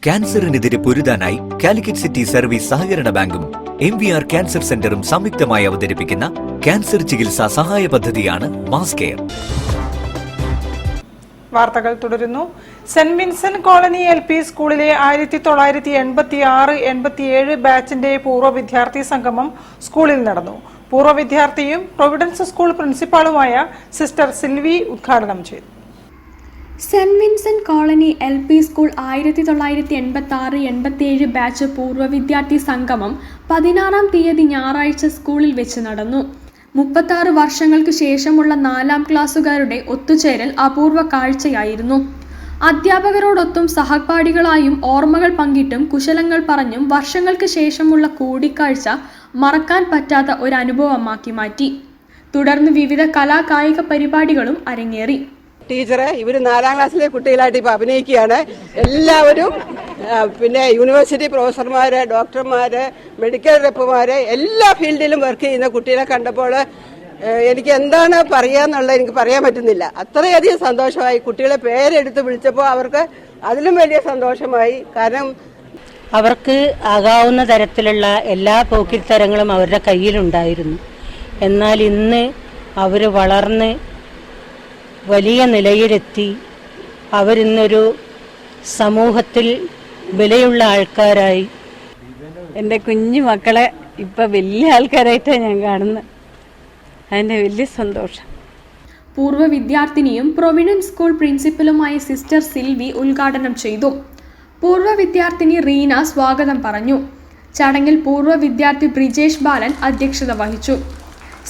ക്യാൻസറിനെതിരെ പൊരുതാനായി Calicut city service സഹകരണ ബാങ്കും MVR cancer സെന്ററും സംയുക്തമായി അവതരിപ്പിക്കുന്ന ക്യാൻസർ ചികിത്സാ സഹായ പദ്ധതിയാണ് മാസ് കെയർ. വാർത്തകൾ തുടരുന്നു. സെന്റ് വിൻസെന്റ് കോളനി LP സ്കൂളിലെ 1986-87 ബാച്ചിന്റെ പൂർവ്വ വിദ്യാർത്ഥി സംഗമം സ്കൂളിൽ നടന്നു. പൂർവ്വ വിദ്യാർത്ഥിയും പ്രൊവിഡൻസ് സ്കൂൾ പ്രിൻസിപ്പാളുമായ സിസ്റ്റർ സിൽവി ഉദ്ഘാടനം ചെയ്തു. Saint Vincent colony LP school 1986-87 batch പൂർവ്വ വിദ്യാർത്ഥി സംഗമം 16-ാം തീയതി ഞായറാഴ്ച സ്കൂളിൽ വെച്ച് നടന്നു. 36 വർഷങ്ങൾക്ക് ശേഷമുള്ള 4ാം ക്ലാസ്സുകാരുടെ ഒത്തുചേരൽ അപൂർവ കാഴ്ചയായിരുന്നു. അധ്യാപകരോടൊത്തും സഹപാഠികളായും ഓർമ്മകൾ പങ്കിട്ടും കുശലങ്ങൾ പറഞ്ഞും വർഷങ്ങൾക്ക് ശേഷമുള്ള കൂടിക്കാഴ്ച മറക്കാൻ പറ്റാത്ത ഒരു അനുഭവമാക്കി മാറ്റി. തുടർന്ന് വിവിധ കലാകായിക പരിപാടികളും അരങ്ങേറി. ടീച്ചറെ ഇവർ 4ാം ക്ലാസ്സിലെ കുട്ടികളായിട്ട് ഇപ്പോൾ അഭിനയിക്കുകയാണ്. എല്ലാവരും പിന്നെ യൂണിവേഴ്സിറ്റി പ്രൊഫസർമാര്, ഡോക്ടർമാര്, മെഡിക്കൽ റെപ്പുമാര്, എല്ലാ ഫീൽഡിലും വർക്ക് ചെയ്യുന്ന കുട്ടികളെ കണ്ടപ്പോൾ എനിക്ക് എന്താണ് പറയാന്നുള്ളത് എനിക്ക് പറയാൻ പറ്റുന്നില്ല. അത്രയധികം സന്തോഷമായി. കുട്ടികളെ പേരെടുത്ത് വിളിച്ചപ്പോൾ അവർക്ക് അതിലും വലിയ സന്തോഷമായി. കാരണം അവർക്ക് ആകാവുന്ന തരത്തിലുള്ള എല്ലാ പോക്കിരിത്തരങ്ങളും അവരുടെ കയ്യിലുണ്ടായിരുന്നു. എന്നാൽ ഇന്ന് അവർ വളർന്ന് വലിയ നിലയിലെത്തി. അവരിന്നൊരു സമൂഹത്തിൽ വിലയുള്ള ആൾക്കാരായി. എൻ്റെ കുഞ്ഞു മക്കളെ ഇപ്പം വലിയ ആൾക്കാരായിട്ടാണ് ഞാൻ കാണുന്നത്. അതിൻ്റെ വലിയ സന്തോഷം. പൂർവ്വ വിദ്യാർത്ഥിനിയും പ്രൊവിഡൻസ് സ്കൂൾ പ്രിൻസിപ്പലുമായ സിസ്റ്റർ സിൽവി ഉദ്ഘാടനം ചെയ്തു. പൂർവ്വ വിദ്യാർത്ഥിനി റീന സ്വാഗതം പറഞ്ഞു. ചടങ്ങിൽ പൂർവ്വ വിദ്യാർത്ഥി ബ്രിജേഷ് ബാലൻ അധ്യക്ഷത വഹിച്ചു.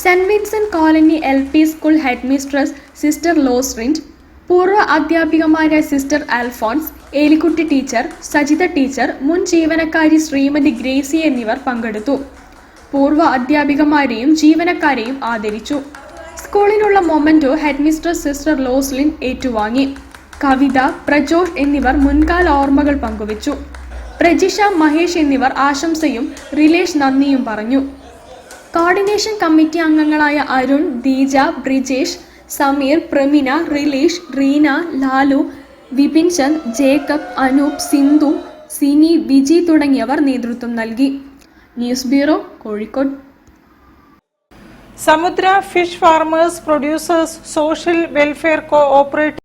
Saint Vincent colony LP school headmistress sister ലോസ്റിൻഡ്, പൂർവ്വ അധ്യാപികമാരായ sister Alphonse, Elikutty teacher, Sajitha teacher, മുൻ ജീവനക്കാരി ശ്രീമതി ഗ്രേസി എന്നിവർ പങ്കെടുത്തു. പൂർവ്വ അധ്യാപികമാരെയും ജീവനക്കാരെയും ആദരിച്ചു. സ്കൂളിനുള്ള മൊമെന്റോ ഹെഡ് മിസ്ട്രസ് സിസ്റ്റർ ലോസ്ലിൻ ഏറ്റുവാങ്ങി. കവിത, പ്രജോഷ് എന്നിവർ മുൻകാല ഓർമ്മകൾ പങ്കുവച്ചു. പ്രജിഷ, മഹേഷ് എന്നിവർ ആശംസയും റിലേഷ് നന്ദിയും പറഞ്ഞു. കോർഡിനേഷൻ കമ്മിറ്റി അംഗങ്ങളായ അരുൺ, ദീജ, ബ്രിജേഷ്, സമീർ, പ്രമിന, റിലീഷ്, റീന, ലാലു, വിപിൻ ചന്ദ്, ജേക്കബ്, അനൂപ്, സിന്ധു, സിനി, വിജി തുടങ്ങിയവർ നേതൃത്വം നൽകി. News bureau, Kozhikode. Samudra fish farmers producers social welfare cooperative